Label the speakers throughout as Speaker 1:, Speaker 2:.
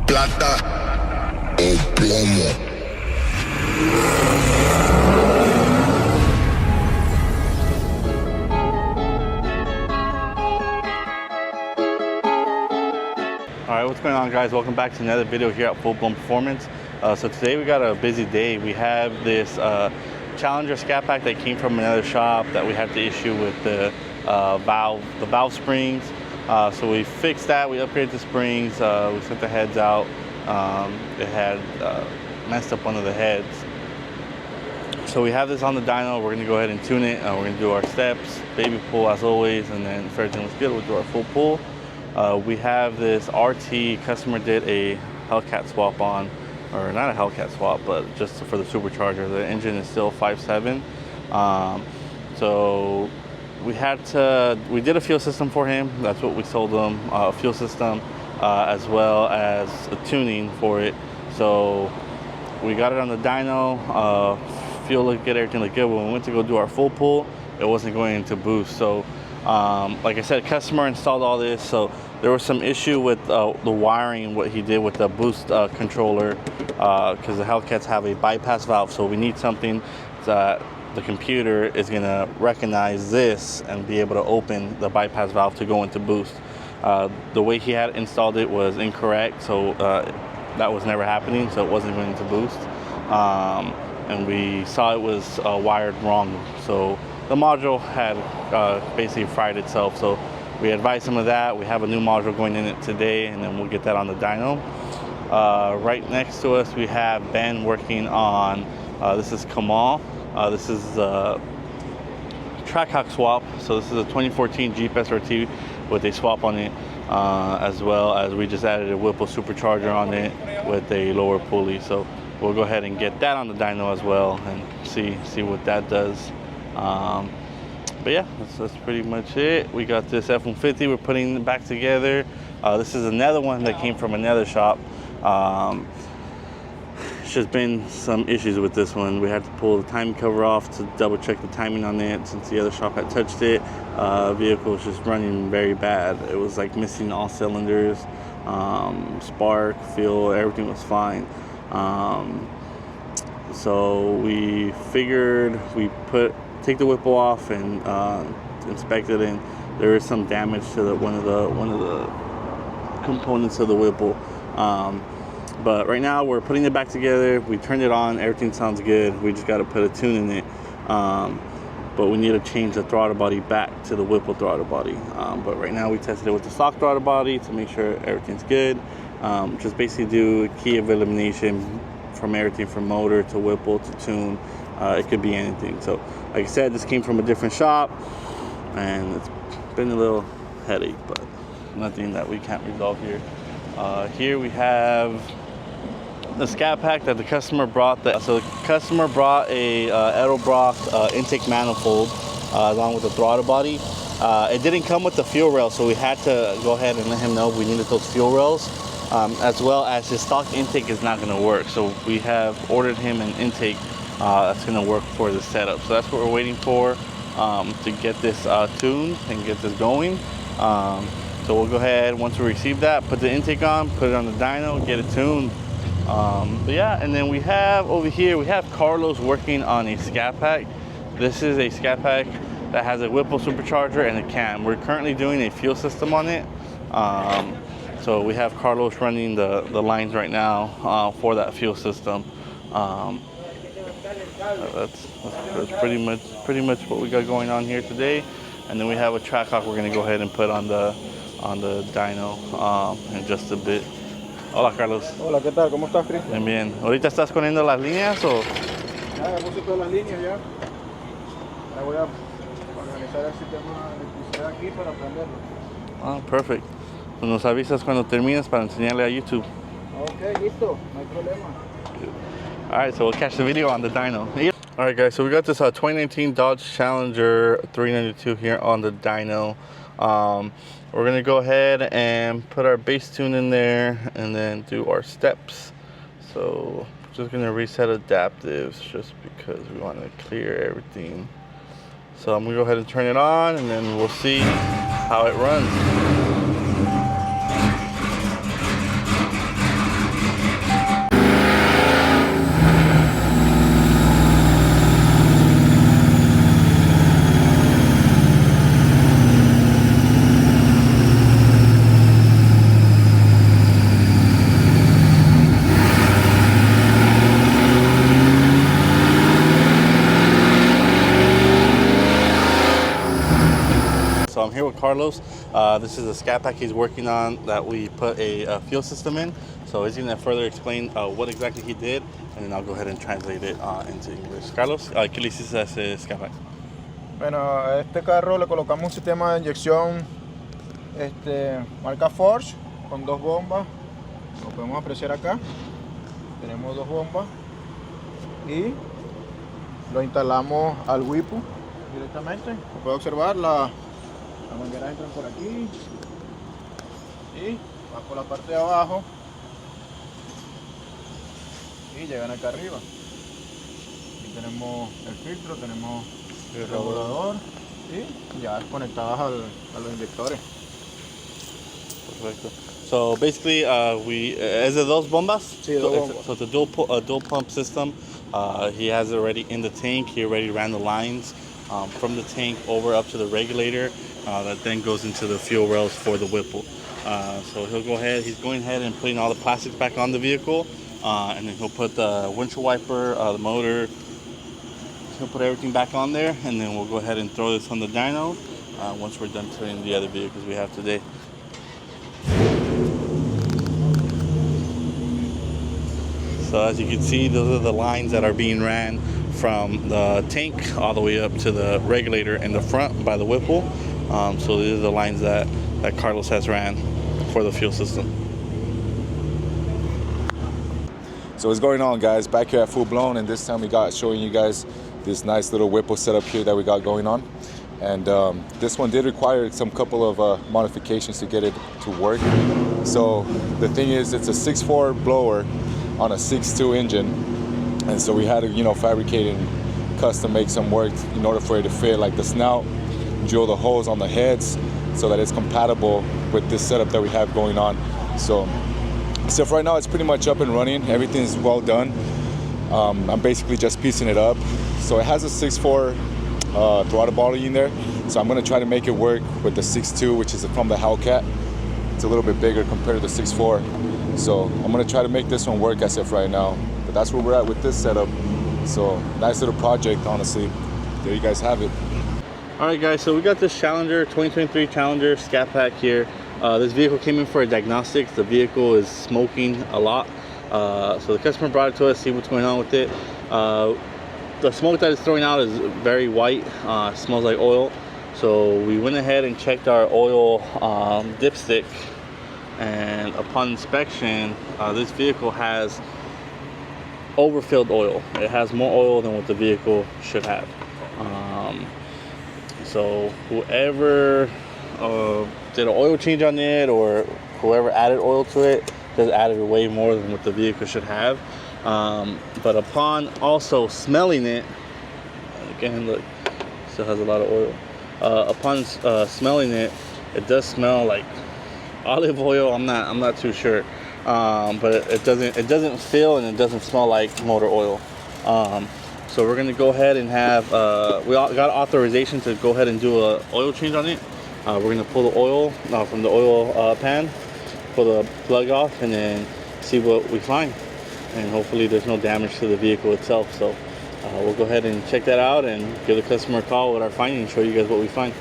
Speaker 1: plata o plomo.
Speaker 2: Alright, what's going on, guys? Welcome back to another video here at Full Blown Performance. So today we got a busy day. We have this Challenger Scatpack that came from another shop that we had the issue with the valve springs. So we fixed that. We upgraded the springs. We sent the heads out. It had messed up one of the heads. So we have this on the dyno. We're going to go ahead and tune it. We're going to do our steps, baby pull as always, and then if everything looks good, we'll do our full pull. We have this RT, customer did a Hellcat swap on, or not a Hellcat swap, but just for the supercharger. The engine is still 5.7. So we did a fuel system for him. That's what we sold him, a fuel system, as well as a tuning for it. So we got it on the dyno, fuel looked good, everything looked good. When we went to go do our full pull, it wasn't going into boost. So like I said, customer installed all this, so there was some issue with the wiring, what he did with the boost controller, because the Hellcats have a bypass valve, so we need something that the computer is going to recognize this and be able to open the bypass valve to go into boost. The way he had installed it was incorrect, so that was never happening, so it wasn't going into boost. And we saw it was wired wrong, so the module had basically fried itself, so we advised him of that. We have a new module going in it today, and then we'll get that on the dyno. Right next to us, we have Ben working on, this is Kamal. This is the Trackhawk swap. So this is a 2014 Jeep SRT with a swap on it, as well as we just added a Whipple supercharger on it with a lower pulley. So we'll go ahead and get that on the dyno as well and see what that does. But yeah, that's pretty much it. We got this F-150 we're putting it back together. This is another one that came from another shop. It's just been some issues with this one. We had to pull the timing cover off to double check the timing on it since the other shop had touched it. Vehicle was just running very bad. It was like missing all cylinders, spark, fuel, everything was fine. So we figured take the Whipple off and inspect it, and there is some damage to one of the components of the Whipple. But right now we're putting it back together. We turned it on, everything sounds good. We just got to put a tune in it. But we need to change the throttle body back to the Whipple throttle body. But right now we tested it with the stock throttle body to make sure everything's good. Just basically do a key of elimination from everything from motor to Whipple to tune. It could be anything. So like I said, this came from a different shop and it's been a little headache, but nothing that we can't resolve here. Here we have the Scatpack that the customer brought. So the customer brought a Edelbrock intake manifold along with the throttle body. It didn't come with the fuel rail, so we had to go ahead and let him know we needed those fuel rails, as well as his stock intake is not going to work. So we have ordered him an intake that's going to work for the setup. So that's what we're waiting for, to get this tuned and get this going. So we'll go ahead, once we receive that, put the intake on, put it on the dyno, get it tuned. But yeah, and then we have over here, we have Carlos working on a Scatpack. This is a Scatpack that has a Whipple supercharger and a cam. We're currently doing a fuel system on it. So we have Carlos running the lines right now for that fuel system. That's pretty much what we got going on here today. And then we have a Trackhawk we're going to go ahead and put on the dyno in just a bit. Hola, Carlos.
Speaker 3: Hola, ¿qué tal? ¿Cómo estás, Chris?
Speaker 2: Bien, bien. ¿Ahorita estás poniendo las líneas o...?
Speaker 3: Ya puse todas las líneas ya. Ahora voy a organizar el sistema de electricidad aquí para prenderlo.
Speaker 2: Ah, perfect. Pues nos avisas cuando termines para enseñarle a YouTube.
Speaker 3: Ok, listo. No hay problema.
Speaker 2: Alright, so we'll catch the video on the dyno. Alright guys, so we got this 2019 Dodge Challenger 392 here on the dyno. We're going to go ahead and put our base tune in there and then do our steps. So just going to reset adaptives just because we want to clear everything. So I'm going to go ahead and turn it on and then we'll see how it runs. Carlos. This is a Scatpack he's working on that we put a fuel system in. So he's going to further explain what exactly he did, and then I'll go ahead and translate it into English. Carlos, ¿qué le hiciste a ese Scatpack?
Speaker 3: Bueno, a este carro le colocamos un sistema de inyección marca Forge con 2 bombas. Lo podemos apreciar acá. Tenemos 2 bombas y lo instalamos al WIPU directamente. Como puede observar, las mangueras entran por aquí y van por la parte de abajo y llegan acá arriba. Aquí tenemos el filtro, tenemos el regulador y ya conectadas a los inyectores.
Speaker 2: Perfecto. So basically, is it those bombas?
Speaker 3: Sí, dos bombas.
Speaker 2: So it's a dual pump system. He has it already in the tank. He already ran the lines from the tank over up to the regulator. That then goes into the fuel rails for the Whipple. So he's going ahead and putting all the plastics back on the vehicle, and then he'll put the windshield wiper, the motor. He'll put everything back on there, and then we'll go ahead and throw this on the dyno once we're done turning the other vehicles we have today. So as you can see, those are the lines that are being ran from the tank all the way up to the regulator in the front by the Whipple. So these are the lines that Carlos has ran for the fuel system.
Speaker 4: So what's going on, guys? Back here at Full Blown, and this time we got showing you guys this nice little Whipple setup here that we got going on. And this one did require some couple of modifications to get it to work. So the thing is, it's a 6.4 blower on a 6.2 engine, and so we had to fabricate and custom make some work in order for it to fit, like the snout, drill the holes on the heads so that it's compatible with this setup that we have going on. So right now it's pretty much up and running. Everything's well done. I'm basically just piecing it up. So it has a 6.4 throttle body in there, so I'm going to try to make it work with the 6.2, which is from the Hellcat. It's a little bit bigger compared to the 6.4. So I'm going to try to make this one work as if right now. But that's where we're at with this setup. So nice little project, honestly. There you guys have it.
Speaker 2: Alright guys, so we got this Challenger, 2023 Challenger Scatpack here. This vehicle came in for a diagnostics. The vehicle is smoking a lot. So the customer brought it to us, see what's going on with it. The smoke that it's throwing out is very white, smells like oil. So we went ahead and checked our oil dipstick, and upon inspection, this vehicle has overfilled oil. It has more oil than what the vehicle should have. So whoever did an oil change on it, or whoever added oil to it, just added way more than what the vehicle should have. But upon also smelling it, again, look, still has a lot of oil. Upon smelling it, it does smell like olive oil. I'm not too sure, but it doesn't feel and it doesn't smell like motor oil. So we're gonna go ahead and have we got authorization to go ahead and do a oil change on it. We're gonna pull the oil from the oil pan, pull the plug off, and then see what we find. And hopefully there's no damage to the vehicle itself. So we'll go ahead and check that out and give the customer a call with our findings and show you guys what we find.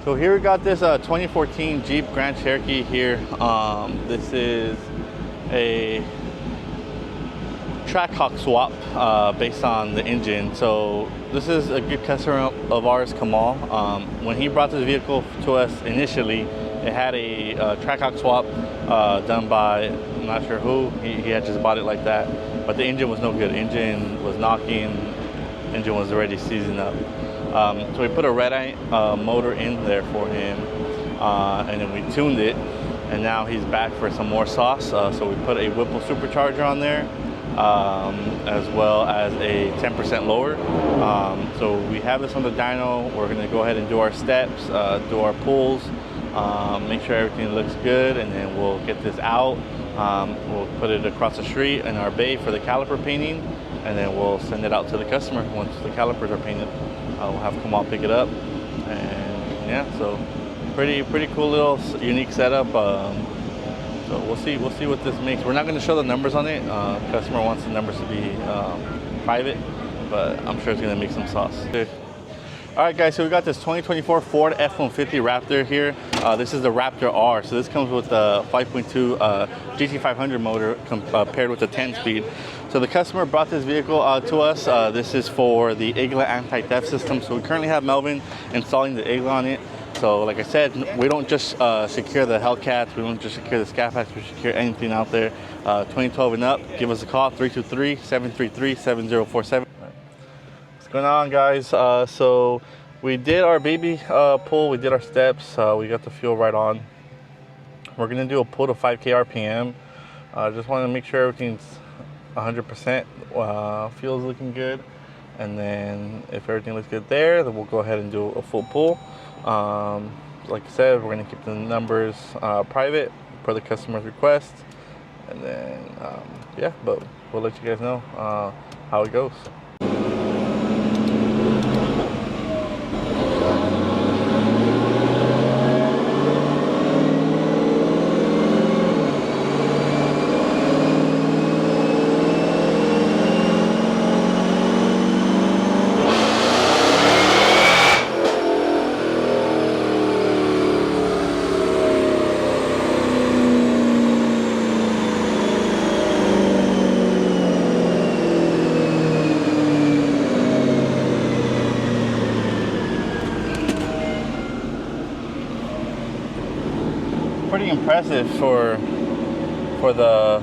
Speaker 2: So here we got this 2014 Jeep Grand Cherokee here. This is a Trackhawk swap based on the engine. So this is a good customer of ours, Kamal. When he brought this vehicle to us initially, it had a Trackhawk swap done by, I'm not sure who. He had just bought it like that, but the engine was no good. Engine was knocking, engine was already seizing up. So we put a red-eye motor in there for him, and then we tuned it, and now he's back for some more sauce. So we put a Whipple supercharger on there, as well as a 10% lower. So we have this on the dyno. We're gonna go ahead and do our steps, do our pulls, make sure everything looks good, and then we'll get this out. We'll put it across the street in our bay for the caliper painting, and then we'll send it out to the customer once the calipers are painted. We'll have Kamal pick it up, and yeah, so pretty cool little unique setup. So we'll see what this makes. We're not going to show the numbers on it. Customer wants the numbers to be private, but I'm sure it's going to make some sauce. All right, guys, so we got this 2024 Ford F-150 Raptor here. This is the Raptor R. So this comes with the 5.2 GT500 motor paired with a 10-speed. So the customer brought this vehicle to us. This is for the IGLA anti-theft system. So we currently have Melvin installing the IGLA on it. So like I said, we don't just secure the Hellcats, we don't just secure the Scatpacks, we secure anything out there. 2012 and up, give us a call, 323-733-7047. What's going on, guys? So we did our baby pull, we did our steps, we got the fuel right on. We're gonna do a pull to 5K RPM. Just wanna make sure everything's 100%, fuel's looking good. And then if everything looks good there, then we'll go ahead and do a full pull. Like I said, we're going to keep the numbers private per the customer's request. And then, yeah, but we'll let you guys know how it goes. Pretty impressive for the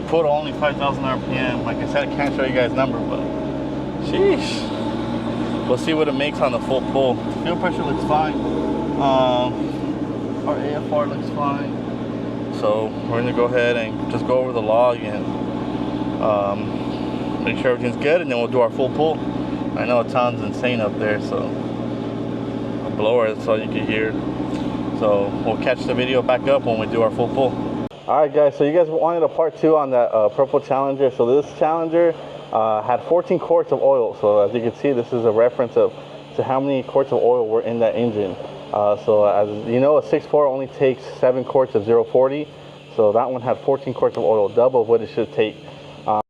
Speaker 2: pull to only 5,000 RPM. Like I said, I can't show you guys number, but sheesh. We'll see what it makes on the full pull. Fuel pressure looks fine. Our AFR looks fine. So we're gonna go ahead and just go over the log and make sure everything's good, and then we'll do our full pull. I know it sounds insane up there, so a blower, that's all you can hear. So we'll catch the video back up when we do our full pull. All right, guys, so you guys wanted a part 2 on that purple Challenger. So this Challenger had 14 quarts of oil. So as you can see, this is a reference to how many quarts of oil were in that engine. So as you know, a 6.4 only takes 7 quarts of 0.40. So that one had 14 quarts of oil, double what it should take. So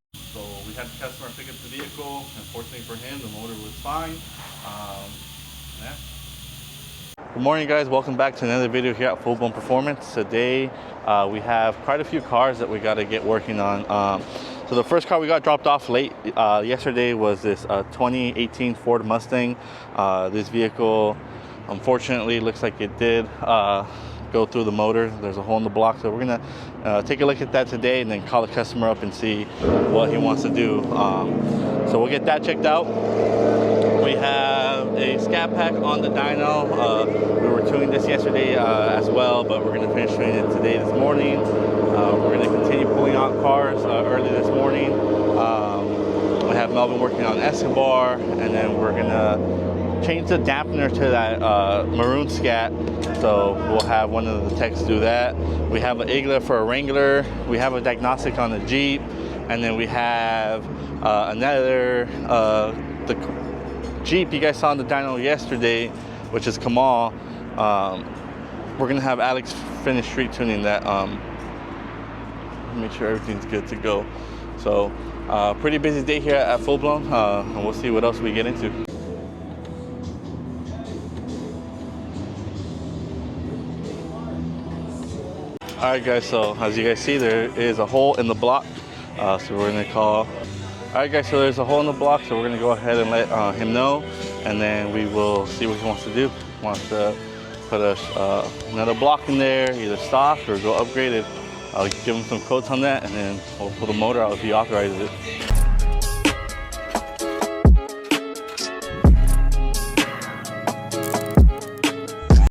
Speaker 2: we had the customer pick up the vehicle. Unfortunately for him, the motor was fine. Yeah. Good morning, guys. Welcome back to another video here at Full Blown Performance. Today we have quite a few cars that we got to get working on. So the first car we got dropped off late yesterday was this 2018 Ford Mustang. This vehicle, unfortunately, looks like it did go through the motor. There's a hole in the block, so we're gonna take a look at that today and then call the customer up and see what he wants to do. So we'll get that checked out. We have a Scatpack on the dyno. We were tuning this yesterday as well, but we're going to finish tuning it today, this morning. We're going to continue pulling out cars early this morning. We have Melvin working on Escobar, and then we're going to change the dampener to that maroon Scat. So we'll have one of the techs do that. We have an IGLA for a Wrangler. We have a diagnostic on the Jeep, and then we have another the Jeep you guys saw on the dyno yesterday, which is Kamal. We're gonna have Alex finish street tuning that, make sure everything's good to go. So pretty busy day here at Full Blown, and we'll see what else we get into. All right, guys, so as you guys see, there is a hole in the block, so we're gonna call. All right, guys, so there's a hole in the block, so we're gonna go ahead and let him know, and then we will see what he wants to do. He wants to put another block in there, either stock or go upgraded. I'll give him some quotes on that, and then we'll pull the motor out if he authorizes it.